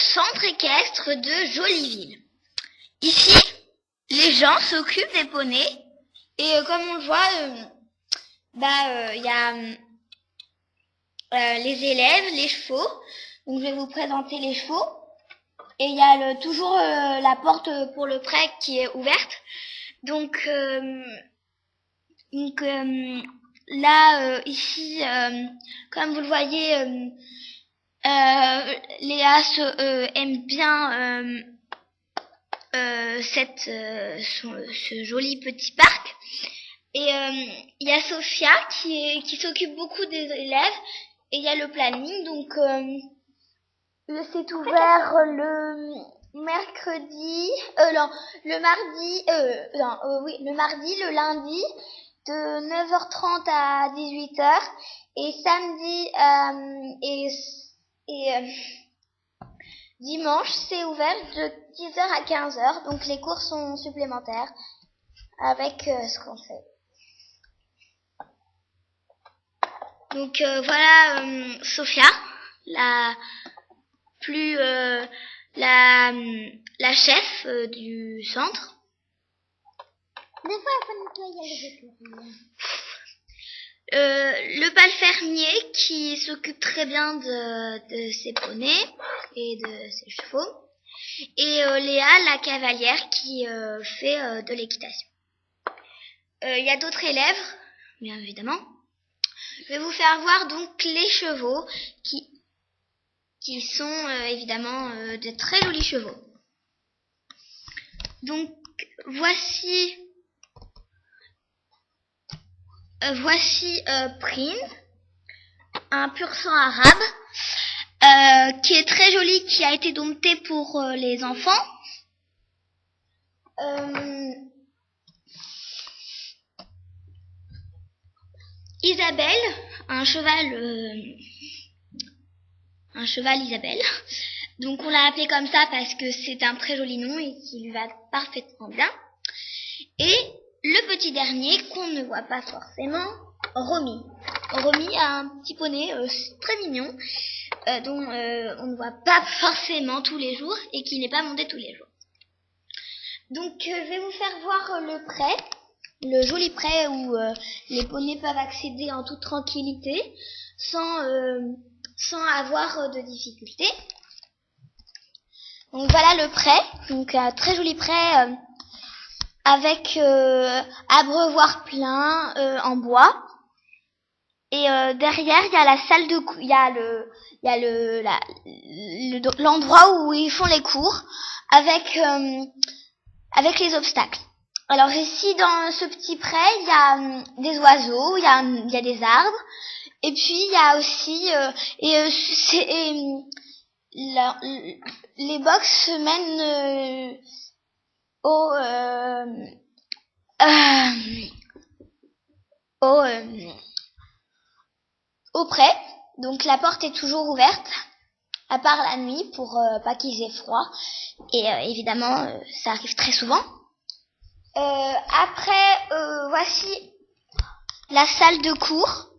centre équestre de Joliville. Ici, les gens s'occupent des poneys et comme on le voit, il y a les élèves, les chevaux. Donc je vais vous présenter les chevaux. Et il y a toujours la porte pour le pré qui est ouverte. Donc là, ici, comme vous le voyez, Léa aime bien ce joli petit parc. Et il y a Sophia qui s'occupe beaucoup des élèves. Et il y a le planning. Donc c'est ouvert le mercredi, le mardi, le lundi, de 9h30 à 18h, et samedi dimanche, c'est ouvert de 10h à 15h, donc les cours sont supplémentaires avec ce qu'on fait. Donc voilà Sophia, la chef du centre. Des fois, il faut nettoyer les écuries. Le palefrenier qui s'occupe très bien de ses poneys et de ses chevaux. Et Léa, la cavalière, qui fait de l'équitation. Il y a d'autres élèves, bien évidemment. Je vais vous faire voir donc les chevaux qui sont évidemment de très jolis chevaux. Donc voici Prince, un pur sang arabe qui est très joli, qui a été dompté pour les enfants. Isabelle, un cheval Isabelle. Donc on l'a appelé comme ça parce que c'est un très joli nom et qui lui va parfaitement bien. Et le petit dernier qu'on ne voit pas forcément, Romy. Romy a un petit poney très mignon dont on ne voit pas forcément tous les jours et qui n'est pas monté tous les jours. Donc je vais vous faire voir le pré, le joli pré où les poneys peuvent accéder en toute tranquillité sans avoir de difficultés. Donc voilà le pré, donc un très joli pré avec abreuvoir plein en bois. Et derrière il y a la salle de cours, il y a l'endroit où ils font les cours avec les obstacles. Alors ici dans ce petit pré, il y a des oiseaux, il y a des arbres, et puis il y a aussi les box se mènent au pré. Donc la porte est toujours ouverte, à part la nuit pour pas qu'ils aient froid. Et évidemment, ça arrive très souvent. Après, voici la salle de cours.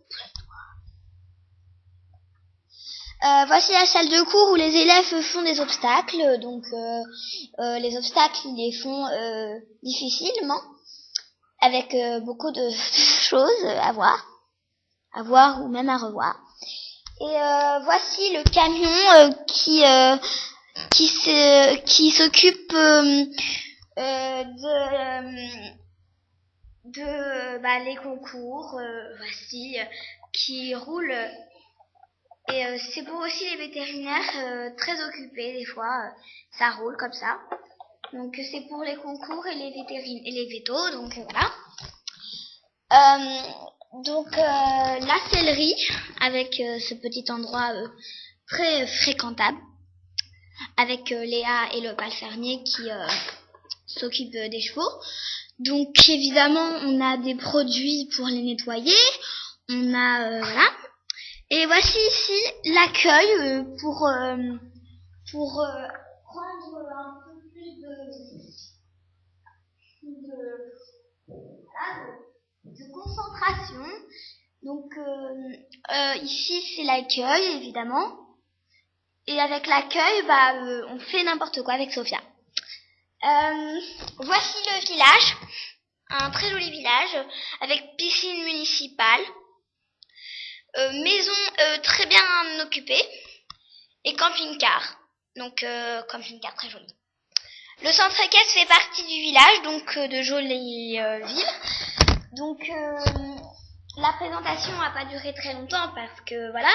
Voici la salle de cours où les élèves font des obstacles. Donc les obstacles, ils les font difficilement, avec beaucoup de choses à voir ou même à revoir. Et voici le camion qui s'occupe les concours, voici, qui roule. Et c'est pour aussi les vétérinaires très occupés des fois, ça roule comme ça. Donc c'est pour les concours et les vétos, donc voilà. La sellerie avec ce petit endroit très fréquentable avec Léa et le palefrenier qui s'occupent des chevaux. Donc évidemment on a des produits pour les nettoyer, on a voilà. Et voici ici l'accueil pour prendre un peu plus de concentration. Donc ici c'est l'accueil évidemment. Et avec l'accueil, on fait n'importe quoi avec Sophia. Voici le village, un très joli village avec piscine municipale, maison très bien occupée et camping-car. Donc camping-car très joli. Le centre équestre fait partie du village, donc de jolies villes. Donc la présentation n'a pas duré très longtemps parce que voilà,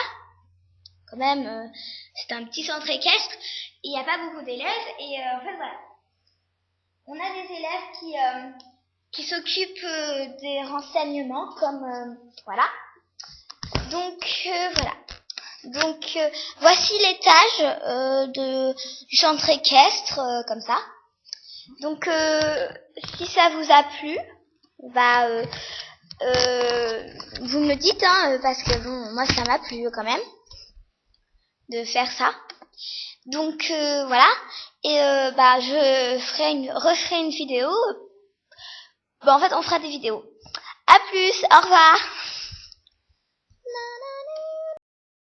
quand même c'est un petit centre équestre et il n'y a pas beaucoup d'élèves et en fait voilà. On a des élèves qui s'occupent des renseignements comme voilà. Donc voilà. Donc voici l'étage du centre équestre comme ça. Donc si ça vous a plu, vous me le dites parce que bon, moi ça m'a plu quand même de faire ça. Donc voilà. Et je referai une vidéo. En fait, on fera des vidéos. À plus, au revoir.